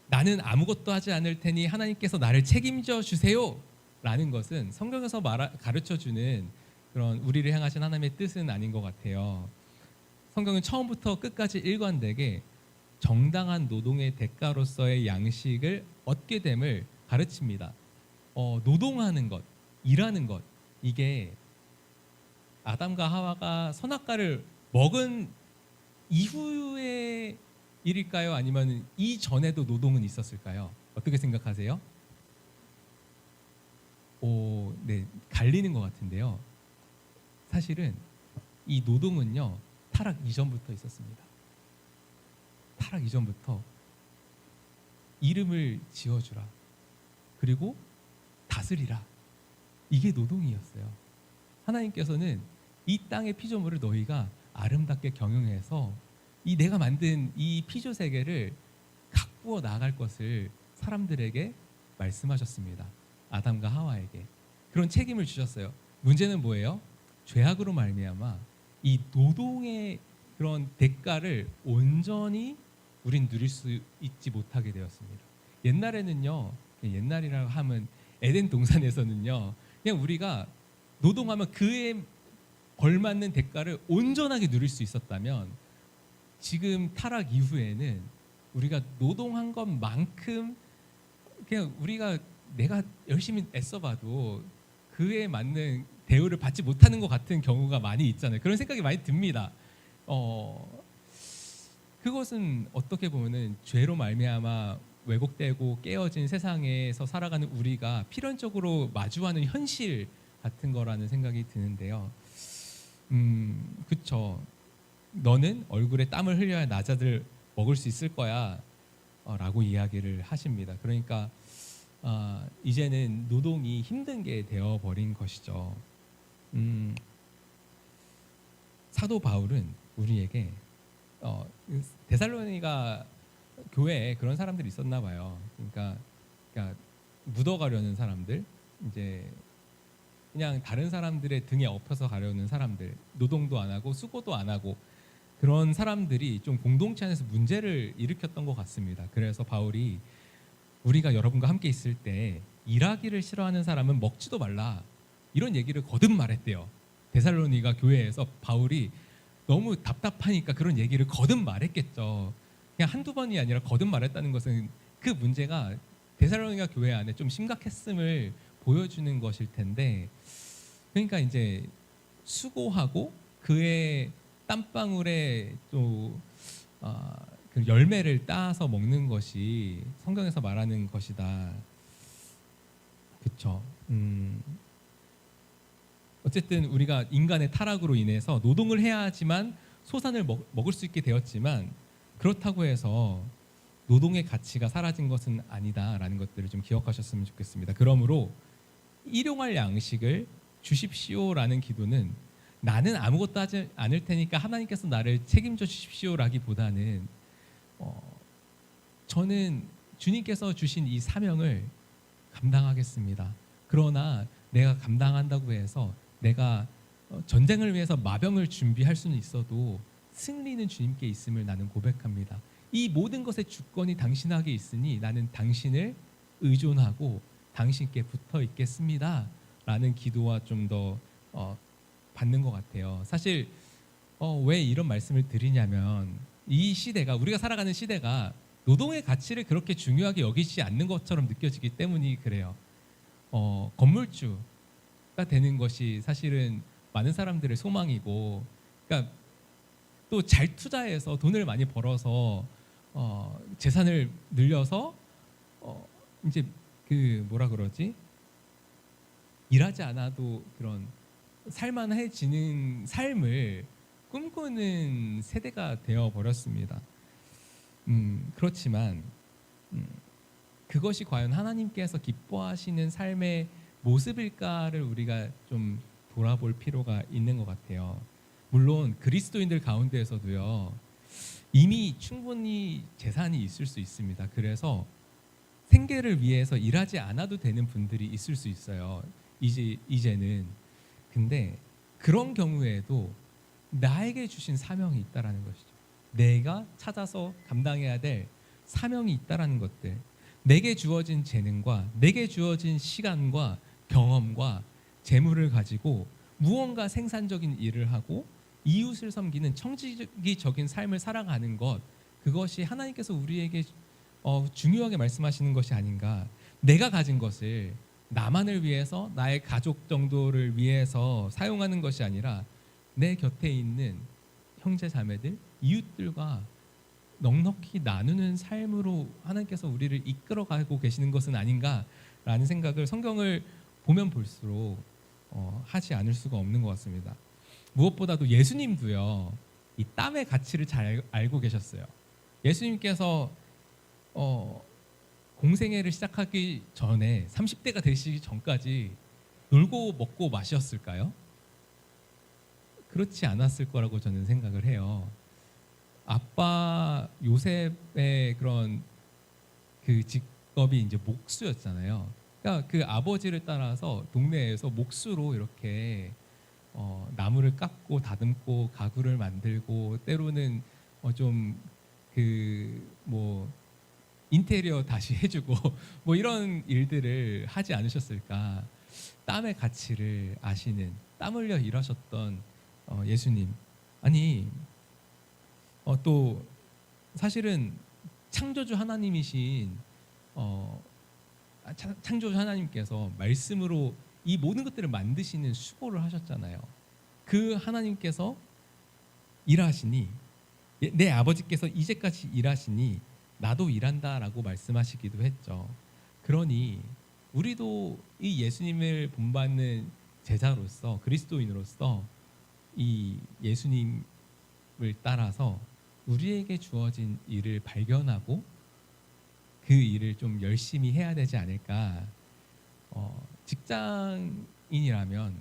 나는 아무것도 하지 않을 테니 하나님께서 나를 책임져 주세요 라는 것은 성경에서 가르쳐주는 그런 우리를 향하신 하나님의 뜻은 아닌 것 같아요. 성경은 처음부터 끝까지 일관되게 정당한 노동의 대가로서의 양식을 얻게 됨을 가르칩니다. 노동하는 것, 일하는 것, 이게 아담과 하와가 선악과를 먹은 이후의 일일까요? 아니면 이전에도 노동은 있었을까요? 어떻게 생각하세요? 네, 갈리는 것 같은데요. 사실은 이 노동은요, 타락 이전부터 있었습니다. 타락 이전부터 이름을 지어주라. 그리고 다스리라. 이게 노동이었어요. 하나님께서는 이 땅의 피조물을 너희가 아름답게 경영해서 이 내가 만든 이 피조 세계를 가꾸어 나아갈 것을 사람들에게 말씀하셨습니다. 아담과 하와에게 그런 책임을 주셨어요. 문제는 뭐예요? 죄악으로 말미암아 이 노동의 그런 대가를 온전히 우린 누릴 수 있지 못하게 되었습니다. 옛날에는요, 옛날이라고 하면 에덴 동산에서는요, 그냥 우리가 노동하면 그에 걸맞는 대가를 온전하게 누릴 수 있었다면 지금 타락 이후에는 우리가 노동한 것만큼 그냥 우리가 내가 열심히 애써봐도 그에 맞는 대우를 받지 못하는 것 같은 경우가 많이 있잖아요. 그런 생각이 많이 듭니다. 그것은 어떻게 보면은 죄로 말미암아 왜곡되고 깨어진 세상에서 살아가는 우리가 필연적으로 마주하는 현실 같은 거라는 생각이 드는데요. 그쵸. 너는 얼굴에 땀을 흘려야 나자들 먹을 수 있을 거야 라고 이야기를 하십니다. 그러니까 이제는 노동이 힘든 게 되어버린 것이죠. 사도 바울은 우리에게 데살로니가 교회에 그런 사람들이 있었나 봐요. 그러니까 묻어가려는 사람들, 이제 그냥 다른 사람들의 등에 엎여서 가려는 사람들, 노동도 안 하고 수고도 안 하고 그런 사람들이 좀 공동체 안에서 문제를 일으켰던 것 같습니다. 그래서 바울이 우리가 여러분과 함께 있을 때 일하기를 싫어하는 사람은 먹지도 말라 이런 얘기를 거듭 말했대요. 데살로니가 교회에서 바울이 너무 답답하니까 그런 얘기를 거듭 말했겠죠. 그냥 한두 번이 아니라 거듭 말했다는 것은 그 문제가 데살로니가 교회 안에 좀 심각했음을 보여주는 것일 텐데, 그러니까 이제 수고하고 그의 땀방울에 또 그 열매를 따서 먹는 것이 성경에서 말하는 것이다. 그렇죠. 어쨌든 우리가 인간의 타락으로 인해서 노동을 해야 하지만 소산을 먹을 수 있게 되었지만 그렇다고 해서 노동의 가치가 사라진 것은 아니다라는 것들을 좀 기억하셨으면 좋겠습니다. 그러므로 일용할 양식을 주십시오라는 기도는 나는 아무것도 하지 않을 테니까 하나님께서 나를 책임져 주십시오라기보다는 저는 주님께서 주신 이 사명을 감당하겠습니다. 그러나 내가 감당한다고 해서 내가 전쟁을 위해서 마병을 준비할 수는 있어도 승리는 주님께 있음을 나는 고백합니다. 이 모든 것의 주권이 당신에게 있으니 나는 당신을 의존하고 당신께 붙어 있겠습니다 라는 기도와 좀 더 받는 것 같아요. 사실 왜 이런 말씀을 드리냐면 이 시대가, 우리가 살아가는 시대가 노동의 가치를 그렇게 중요하게 여기지 않는 것처럼 느껴지기 때문이 그래요. 건물주가 되는 것이 사실은 많은 사람들의 소망이고, 그러니까 또 잘 투자해서 돈을 많이 벌어서 재산을 늘려서 이제 그 뭐라 그러지? 일하지 않아도 그런 살만해지는 삶을 꿈꾸는 세대가 되어 버렸습니다. 그렇지만 그것이 과연 하나님께서 기뻐하시는 삶의 모습일까를 우리가 좀 돌아볼 필요가 있는 것 같아요. 물론 그리스도인들 가운데에서도요, 이미 충분히 재산이 있을 수 있습니다. 그래서 생계를 위해서 일하지 않아도 되는 분들이 있을 수 있어요. 이제는. 근데 그런 경우에도 나에게 주신 사명이 있다라는 것이죠. 내가 찾아서 감당해야 될 사명이 있다라는 것들, 내게 주어진 재능과 내게 주어진 시간과 경험과 재물을 가지고 무언가 생산적인 일을 하고 이웃을 섬기는 청지기적인 삶을 살아가는 것, 그것이 하나님께서 우리에게 중요하게 말씀하시는 것이 아닌가. 내가 가진 것을 나만을 위해서, 나의 가족 정도를 위해서 사용하는 것이 아니라 내 곁에 있는 형제 자매들, 이웃들과 넉넉히 나누는 삶으로 하나님께서 우리를 이끌어가고 계시는 것은 아닌가라는 생각을 성경을 보면 볼수록 하지 않을 수가 없는 것 같습니다. 무엇보다도 예수님도요, 이 땀의 가치를 잘 알고 계셨어요. 예수님께서 공생애를 시작하기 전에 30대가 되시기 전까지 놀고 먹고 마셨을까요? 그렇지 않았을 거라고 저는 생각을 해요. 아빠 요셉의 그런 그 직업이 이제 목수였잖아요. 그러니까 그 아버지를 따라서 동네에서 목수로 이렇게 나무를 깎고 다듬고 가구를 만들고 때로는 좀 그 뭐 인테리어 다시 해주고 뭐 이런 일들을 하지 않으셨을까. 땀의 가치를 아시는, 땀 흘려 일하셨던 예수님. 아니 또 사실은 창조주 하나님이신 창조주 하나님께서 말씀으로 이 모든 것들을 만드시는 수고를 하셨잖아요. 그 하나님께서 일하시니, 내 아버지께서 이제까지 일하시니 나도 일한다라고 말씀하시기도 했죠. 그러니 우리도 이 예수님을 본받는 제자로서, 그리스도인으로서 이 예수님을 따라서 우리에게 주어진 일을 발견하고 그 일을 좀 열심히 해야 되지 않을까. 직장인이라면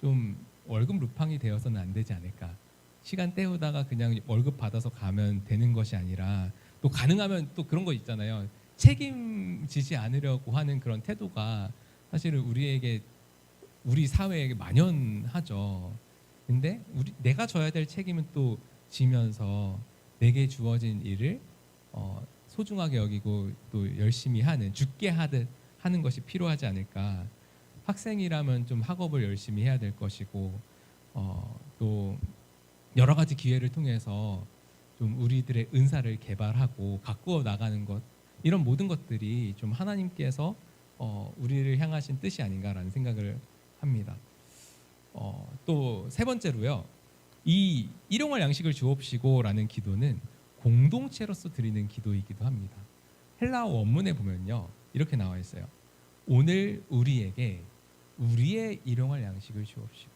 좀 월급 루팡이 되어서는 안 되지 않을까. 시간 때우다가 그냥 월급 받아서 가면 되는 것이 아니라, 또 가능하면 또 그런 거 있잖아요. 책임지지 않으려고 하는 그런 태도가 사실은 우리 사회에 만연하죠. 근데 내가 져야 될 책임은 또 지면서 내게 주어진 일을 소중하게 여기고 또 열심히 죽게 하듯 하는 것이 필요하지 않을까. 학생이라면 좀 학업을 열심히 해야 될 것이고, 또 여러 가지 기회를 통해서 좀 우리들의 은사를 개발하고 가꾸어 나가는 것, 이런 모든 것들이 좀 하나님께서 우리를 향하신 뜻이 아닌가라는 생각을 합니다. 또 세 번째로요, 이 일용할 양식을 주옵시고라는 기도는 공동체로서 드리는 기도이기도 합니다. 헬라어 원문에 보면요, 이렇게 나와 있어요. 오늘 우리에게 우리의 일용할 양식을 주옵시고.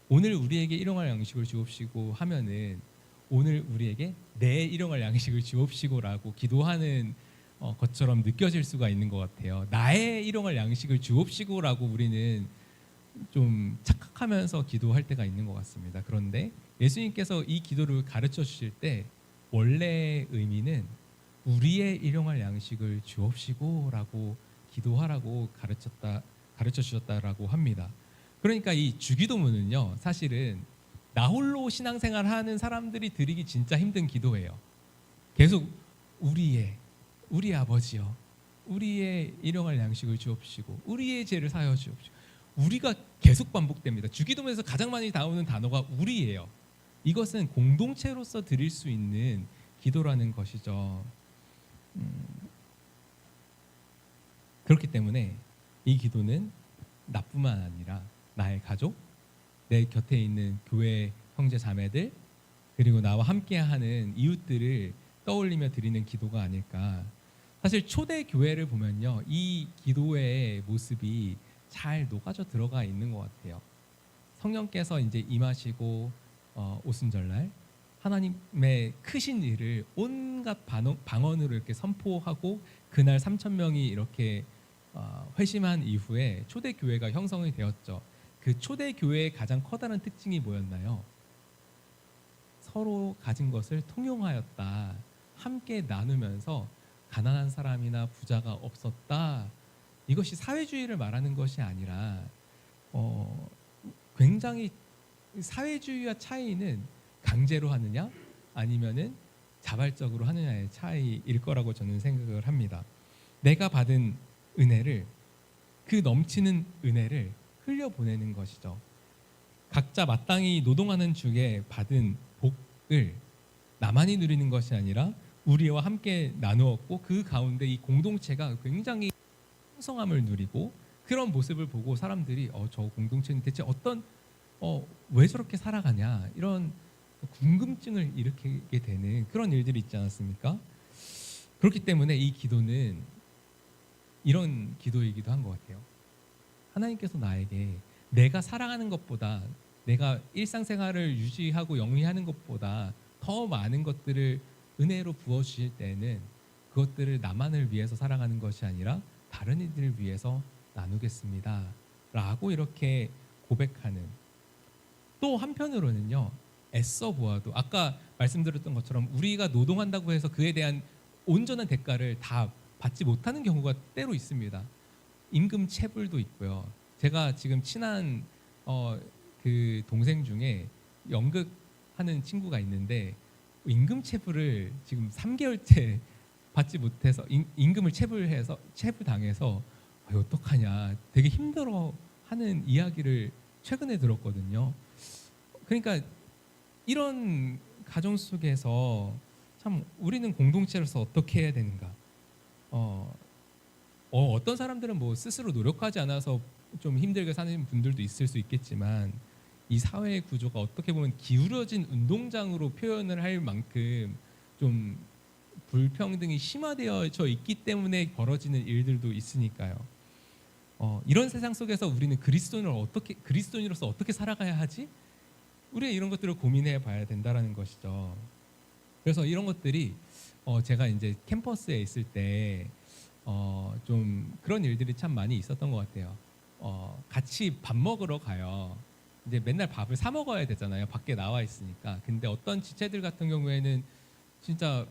오늘 우리에게 일용할 양식을 주옵시고 하면은 오늘 우리에게 내 일용할 양식을 주옵시고라고 기도하는 것처럼 느껴질 수가 있는 것 같아요. 나의 일용할 양식을 주옵시고라고 우리는 좀 착각하면서 기도할 때가 있는 것 같습니다. 그런데 예수님께서 이 기도를 가르쳐 주실 때 원래의 의미는 우리의 일용할 양식을 주옵시고라고 기도하라고 가르쳐 주셨다라고 합니다. 그러니까 이 주기도문은요, 사실은 나 홀로 신앙생활 하는 사람들이 드리기 진짜 힘든 기도예요. 계속 우리 아버지여, 우리의 일용할 양식을 주옵시고, 우리의 죄를 사하여 주옵시고. 우리가 계속 반복됩니다. 주기도문에서 가장 많이 나오는 단어가 우리예요. 이것은 공동체로서 드릴 수 있는 기도라는 것이죠. 그렇기 때문에 이 기도는 나뿐만 아니라 나의 가족, 내 곁에 있는 교회 형제 자매들, 그리고 나와 함께하는 이웃들을 떠올리며 드리는 기도가 아닐까. 사실 초대 교회를 보면요, 이 기도의 모습이 잘 녹아져 들어가 있는 것 같아요. 성령께서 이제 임하시고 오순절날 하나님의 크신 일을 온갖 방언으로 이렇게 선포하고 그날 3,000명이 이렇게 회심한 이후에 초대 교회가 형성이 되었죠. 그 초대 교회의 가장 커다란 특징이 뭐였나요? 서로 가진 것을 통용하였다. 함께 나누면서 가난한 사람이나 부자가 없었다. 이것이 사회주의를 말하는 것이 아니라 굉장히 사회주의와 차이는 강제로 하느냐 아니면은 자발적으로 하느냐의 차이일 거라고 저는 생각을 합니다. 내가 받은 은혜를, 그 넘치는 은혜를 흘려보내는 것이죠. 각자 마땅히 노동하는 중에 받은 복을 나만이 누리는 것이 아니라 우리와 함께 나누었고, 그 가운데 이 공동체가 굉장히 풍성함을 누리고, 그런 모습을 보고 사람들이 저 공동체는 대체 왜 저렇게 살아가냐, 이런 궁금증을 일으키게 되는 그런 일들이 있지 않았습니까? 그렇기 때문에 이 기도는 이런 기도이기도 한 것 같아요. 하나님께서 나에게 내가 살아가는 것보다, 내가 일상생활을 유지하고 영위하는 것보다 더 많은 것들을 은혜로 부어주실 때는 그것들을 나만을 위해서 살아가는 것이 아니라 다른 이들을 위해서 나누겠습니다 라고 이렇게 고백하는. 또 한편으로는요, 애써 보아도 아까 말씀드렸던 것처럼 우리가 노동한다고 해서 그에 대한 온전한 대가를 다 받지 못하는 경우가 때로 있습니다. 임금 체불도 있고요. 제가 지금 친한 그 동생 중에 연극하는 친구가 있는데 임금 체불을 지금 3개월째 받지 못해서 임금을 체불당해서 어떡하냐, 되게 힘들어하는 이야기를 최근에 들었거든요. 그러니까 이런 가정 속에서 참 우리는 공동체로서 어떻게 해야 되는가? 어떤 사람들은 뭐 스스로 노력하지 않아서 좀 힘들게 사는 분들도 있을 수 있겠지만 이 사회의 구조가 어떻게 보면 기울어진 운동장으로 표현을 할 만큼 좀 불평등이 심화되어져 있기 때문에 벌어지는 일들도 있으니까요. 이런 세상 속에서 우리는 그리스도인으로서 어떻게 살아가야 하지? 우리가 이런 것들을 고민해 봐야 된다라는 것이죠. 그래서 이런 것들이 제가 이제 캠퍼스에 있을 때 좀 그런 일들이 참 많이 있었던 것 같아요. 같이 밥 먹으러 가요. 이제 맨날 밥을 사 먹어야 되잖아요. 밖에 나와 있으니까. 근데 어떤 지체들 같은 경우에는 진짜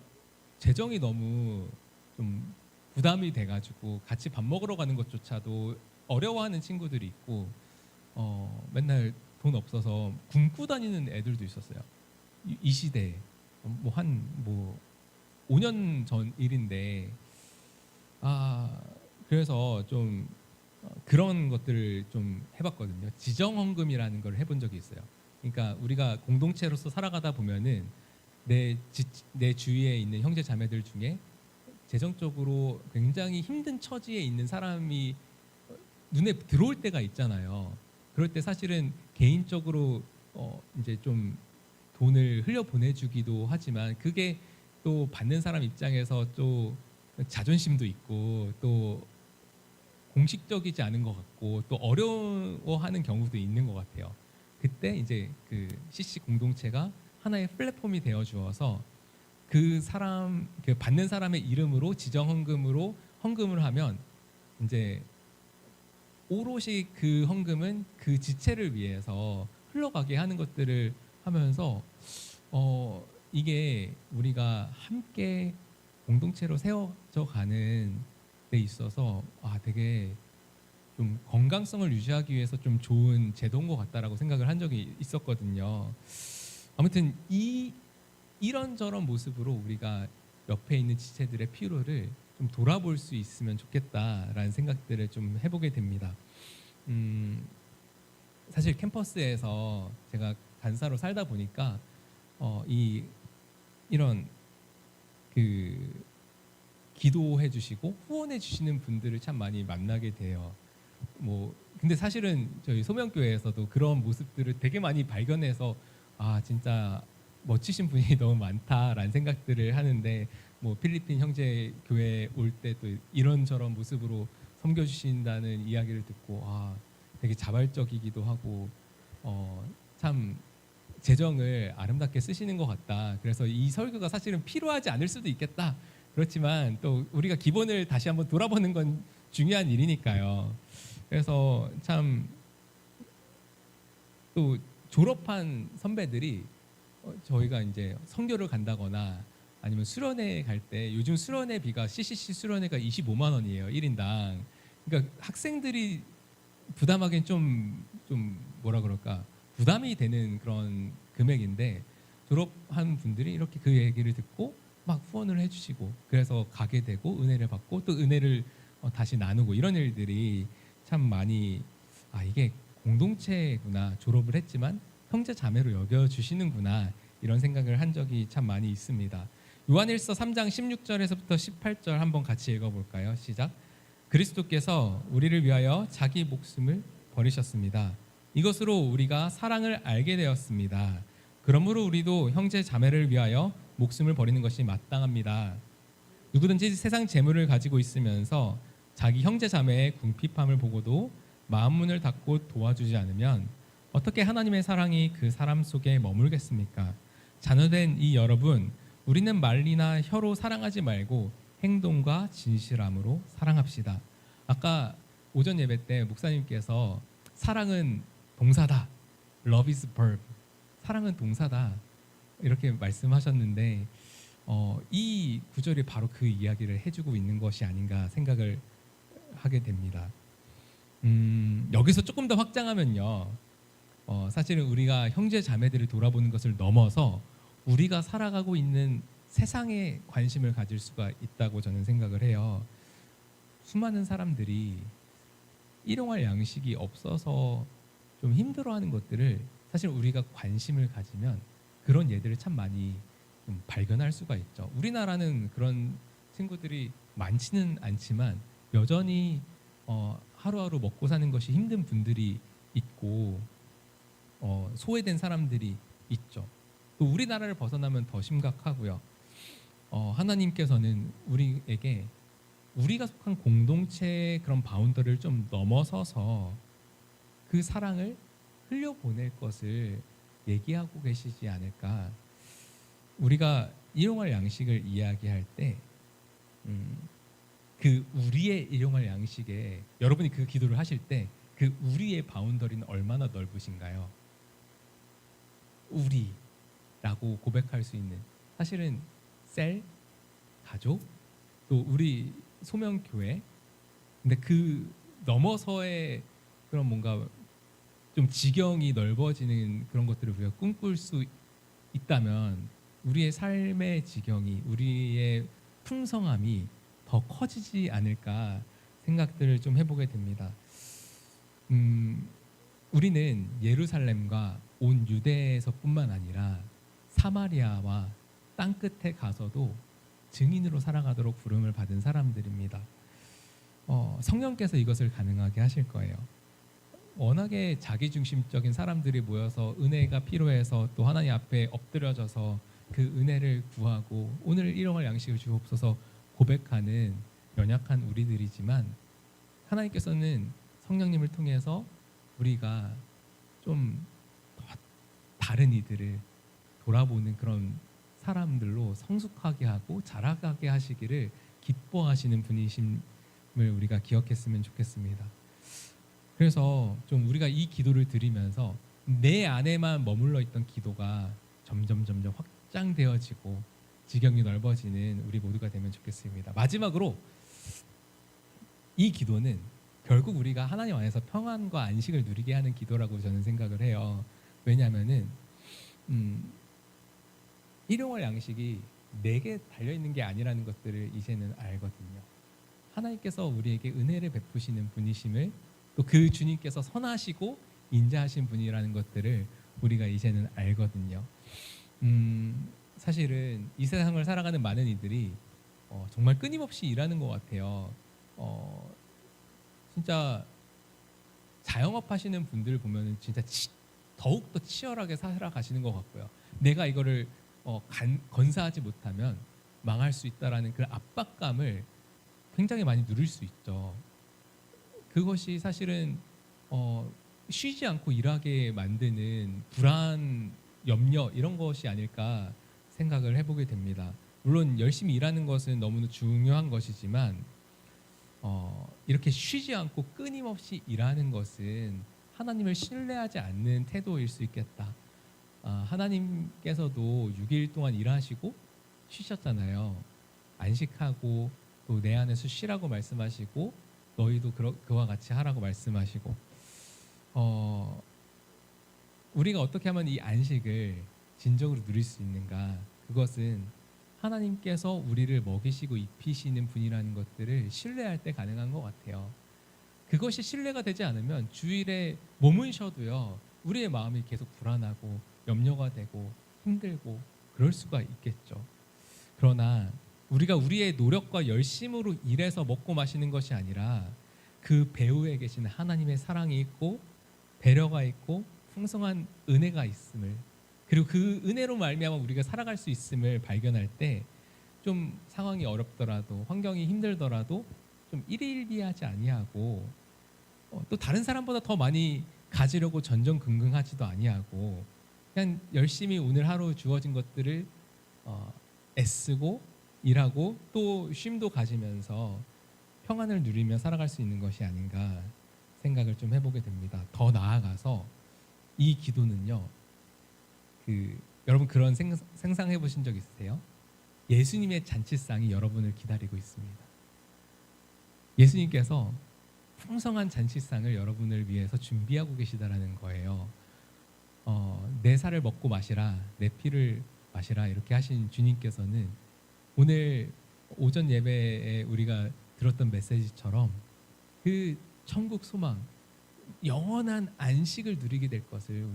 재정이 너무 좀 부담이 돼가지고 같이 밥 먹으러 가는 것조차도 어려워하는 친구들이 있고 맨날 돈 없어서 굶고 다니는 애들도 있었어요. 이 시대에 뭐 5년 전 일인데 그래서 좀 그런 것들을 좀 해봤거든요. 지정헌금이라는 걸 해본 적이 있어요. 그러니까 우리가 공동체로서 살아가다 보면은 내 주위에 있는 형제 자매들 중에 재정적으로 굉장히 힘든 처지에 있는 사람이 눈에 들어올 때가 있잖아요. 그럴 때 사실은 개인적으로 이제 좀 돈을 흘려 보내주기도 하지만 그게 또 받는 사람 입장에서 또 자존심도 있고 또 공식적이지 않은 것 같고 또 어려워하는 경우도 있는 것 같아요. 그때 이제 그 CC 공동체가 하나의 플랫폼이 되어 주어서 그 받는 사람의 이름으로 지정 헌금으로 헌금을 하면 이제 오롯이 그 헌금은 그 지체를 위해서 흘러가게 하는 것들을 하면서 이게 우리가 함께 공동체로 세워져 가는 데 있어서 되게 좀 건강성을 유지하기 위해서 좀 좋은 제도인 것 같다라고 생각을 한 적이 있었거든요. 아무튼 이런저런 모습으로 우리가 옆에 있는 지체들의 필요를 좀 돌아볼 수 있으면 좋겠다라는 생각들을 좀 해보게 됩니다. 사실 캠퍼스에서 제가 간사로 살다 보니까 이런 그 기도해 주시고 후원해 주시는 분들을 참 많이 만나게 돼요. 근데 사실은 저희 소명교회에서도 그런 모습들을 되게 많이 발견해서 진짜 멋지신 분이 너무 많다라는 생각들을 하는데 필리핀 형제 교회 올 때 또 이런저런 모습으로 섬겨주신다는 이야기를 듣고 되게 자발적이기도 하고 참 재정을 아름답게 쓰시는 것 같다. 그래서 이 설교가 사실은 필요하지 않을 수도 있겠다. 그렇지만 또 우리가 기본을 다시 한번 돌아보는 건 중요한 일이니까요. 그래서 참 또 졸업한 선배들이 저희가 이제 선교를 간다거나 아니면 수련회 갈 때 요즘 수련회비가 CCC 수련회가 25만 원이에요. 1인당. 그러니까 학생들이 부담하기엔 좀 뭐라 그럴까? 부담이 되는 그런 금액인데 졸업한 분들이 이렇게 그 얘기를 듣고 막 후원을 해주시고 그래서 가게 되고 은혜를 받고 또 은혜를 다시 나누고 이런 일들이 참 많이 이게 공동체구나. 졸업을 했지만 형제 자매로 여겨주시는구나 이런 생각을 한 적이 참 많이 있습니다. 요한일서 3장 16절에서부터 18절 한번 같이 읽어볼까요? 시작. 그리스도께서 우리를 위하여 자기 목숨을 버리셨습니다. 이것으로 우리가 사랑을 알게 되었습니다. 그러므로 우리도 형제 자매를 위하여 목숨을 버리는 것이 마땅합니다. 누구든지 세상 재물을 가지고 있으면서 자기 형제 자매의 궁핍함을 보고도 마음 문을 닫고 도와주지 않으면 어떻게 하나님의 사랑이 그 사람 속에 머물겠습니까? 자녀된 이 여러분, 우리는 말이나 혀로 사랑하지 말고 행동과 진실함으로 사랑합시다. 아까 오전 예배 때 목사님께서 사랑은 동사다. Love is verb. 사랑은 동사다. 이렇게 말씀하셨는데 이 구절이 바로 그 이야기를 해주고 있는 것이 아닌가 생각을 하게 됩니다. 여기서 조금 더 확장하면요. 사실은 우리가 형제 자매들을 돌아보는 것을 넘어서 우리가 살아가고 있는 세상에 관심을 가질 수가 있다고 저는 생각을 해요. 수많은 사람들이 일용할 양식이 없어서 좀 힘들어하는 것들을 사실 우리가 관심을 가지면 그런 예들을 참 많이 좀 발견할 수가 있죠. 우리나라는 그런 친구들이 많지는 않지만 여전히 하루하루 먹고 사는 것이 힘든 분들이 있고 소외된 사람들이 있죠. 또 우리나라를 벗어나면 더 심각하고요. 하나님께서는 우리에게 우리가 속한 공동체의 그런 바운더리를 좀 넘어서서 그 사랑을 흘려보낼 것을 얘기하고 계시지 않을까. 우리가 일용할 양식을 이야기할 때 그 우리의 일용할 양식에 여러분이 그 기도를 하실 때 그 우리의 바운더리는 얼마나 넓으신가요? 우리라고 고백할 수 있는, 사실은 셀, 가족, 또 우리 소명교회, 근데 그 넘어서의 그런 뭔가 좀 지경이 넓어지는 그런 것들을 우리가 꿈꿀 수 있다면 우리의 삶의 지경이, 우리의 풍성함이 더 커지지 않을까 생각들을 좀 해보게 됩니다. 우리는 예루살렘과 온 유대에서뿐만 아니라 사마리아와 땅끝에 가서도 증인으로 살아가도록 부름을 받은 사람들입니다. 성령께서 이것을 가능하게 하실 거예요. 워낙에 자기중심적인 사람들이 모여서 은혜가 필요해서 또 하나님 앞에 엎드려져서 그 은혜를 구하고 오늘 일용할 양식을 주옵소서 고백하는 연약한 우리들이지만, 하나님께서는 성령님을 통해서 우리가 좀 더 다른 이들을 돌아보는 그런 사람들로 성숙하게 하고 자라가게 하시기를 기뻐하시는 분이심을 우리가 기억했으면 좋겠습니다. 그래서 좀 우리가 이 기도를 드리면서 내 안에만 머물러 있던 기도가 점점 확장되어지고 지경이 넓어지는 우리 모두가 되면 좋겠습니다. 마지막으로 이 기도는 결국 우리가 하나님 안에서 평안과 안식을 누리게 하는 기도라고 저는 생각을 해요. 왜냐하면은 일용할 양식이 내게 달려있는 게 아니라는 것들을 이제는 알거든요. 하나님께서 우리에게 은혜를 베푸시는 분이심을, 또 그 주님께서 선하시고 인자하신 분이라는 것들을 우리가 이제는 알거든요. 사실은 이 세상을 살아가는 많은 이들이 정말 끊임없이 일하는 것 같아요. 진짜 자영업 하시는 분들 보면은 진짜 더욱더 치열하게 살아가시는 것 같고요. 내가 이거를 건사하지 못하면 망할 수 있다라는 그 압박감을 굉장히 많이 누릴 수 있죠. 그것이 사실은 쉬지 않고 일하게 만드는 불안, 염려 이런 것이 아닐까 생각을 해보게 됩니다. 물론 열심히 일하는 것은 너무나 중요한 것이지만 이렇게 쉬지 않고 끊임없이 일하는 것은 하나님을 신뢰하지 않는 태도일 수 있겠다. 하나님께서도 6일 동안 일하시고 쉬셨잖아요. 안식하고 또 내 안에서 쉬라고 말씀하시고 너희도 그와 같이 하라고 말씀하시고, 우리가 어떻게 하면 이 안식을 진정으로 누릴 수 있는가? 그것은 하나님께서 우리를 먹이시고 입히시는 분이라는 것들을 신뢰할 때 가능한 것 같아요. 그것이 신뢰가 되지 않으면 주일에 몸은 쉬어도요, 우리의 마음이 계속 불안하고 염려가 되고 힘들고 그럴 수가 있겠죠. 그러나 우리가 우리의 노력과 열심으로 일해서 먹고 마시는 것이 아니라 그 배후에 계신 하나님의 사랑이 있고 배려가 있고 풍성한 은혜가 있음을, 그리고 그 은혜로 말미암아 우리가 살아갈 수 있음을 발견할 때 좀 상황이 어렵더라도 환경이 힘들더라도 좀 일희일비하지 아니하고 또 다른 사람보다 더 많이 가지려고 전전긍긍하지도 아니하고 그냥 열심히 오늘 하루 주어진 것들을 애쓰고 일하고 또 쉼도 가지면서 평안을 누리며 살아갈 수 있는 것이 아닌가 생각을 좀 해보게 됩니다. 더 나아가서 이 기도는요, 여러분 그런 상상해 보신 적 있으세요? 예수님의 잔치상이 여러분을 기다리고 있습니다. 예수님께서 풍성한 잔치상을 여러분을 위해서 준비하고 계시다라는 거예요. 내 살을 먹고 마시라, 내 피를 마시라 이렇게 하신 주님께서는 오늘 오전 예배에 우리가 들었던 메시지처럼 그 천국 소망, 영원한 안식을 누리게 될 것을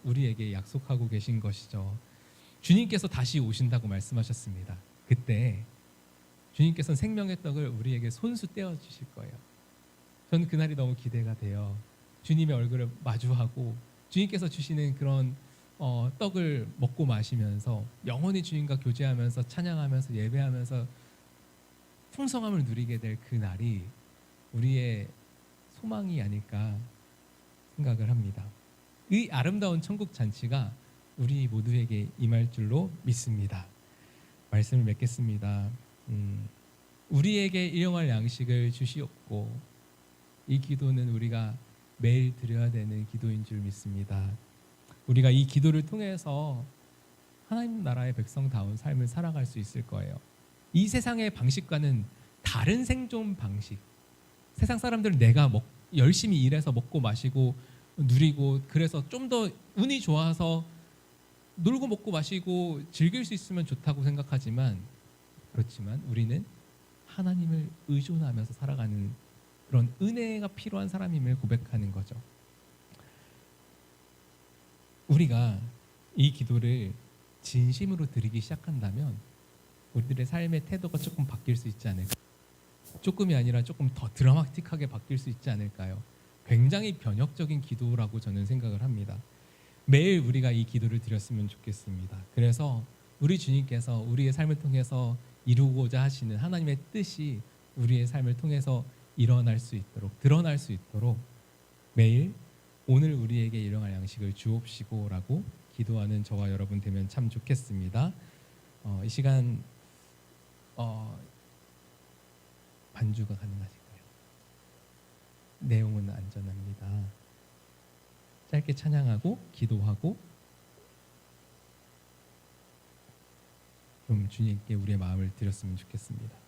우리에게 약속하고 계신 것이죠. 주님께서 다시 오신다고 말씀하셨습니다. 그때 주님께서는 생명의 떡을 우리에게 손수 떼어 주실 거예요. 저는 그날이 너무 기대가 돼요. 주님의 얼굴을 마주하고 주님께서 주시는 그런 떡을 먹고 마시면서 영원히 주님과 교제하면서 찬양하면서 예배하면서 풍성함을 누리게 될 그날이 우리의 소망이 아닐까 생각을 합니다. 이 아름다운 천국 잔치가 우리 모두에게 임할 줄로 믿습니다. 말씀을 맺겠습니다. 우리에게 일용할 양식을 주시옵고, 이 기도는 우리가 매일 드려야 되는 기도인 줄 믿습니다. 우리가 이 기도를 통해서 하나님 나라의 백성다운 삶을 살아갈 수 있을 거예요. 이 세상의 방식과는 다른 생존 방식. 세상 사람들은 내가 열심히 일해서 먹고 마시고 누리고, 그래서 좀 더 운이 좋아서 놀고 먹고 마시고 즐길 수 있으면 좋다고 생각하지만, 그렇지만 우리는 하나님을 의존하면서 살아가는 그런 은혜가 필요한 사람임을 고백하는 거죠. 우리가 이 기도를 진심으로 드리기 시작한다면 우리들의 삶의 태도가 조금 바뀔 수 있지 않을까? 조금이 아니라 조금 더 드라마틱하게 바뀔 수 있지 않을까요? 굉장히 변혁적인 기도라고 저는 생각을 합니다. 매일 우리가 이 기도를 드렸으면 좋겠습니다. 그래서 우리 주님께서 우리의 삶을 통해서 이루고자 하시는 하나님의 뜻이 우리의 삶을 통해서 일어날 수 있도록, 드러날 수 있도록 매일 오늘 우리에게 일용할 양식을 주옵시고 라고 기도하는 저와 여러분 되면 참 좋겠습니다. 이 시간 반주가 가능하실까요? 내용은 안전합니다. 짧게 찬양하고 기도하고 좀 주님께 우리의 마음을 드렸으면 좋겠습니다.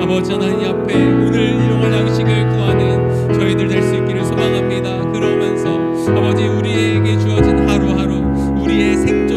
아버지 하나님 앞에 오늘 일용할 양식을 구하는 저희들 될 수 있기를 소망합니다. 그러면서 아버지 우리에게 주어진 하루하루 우리의 생존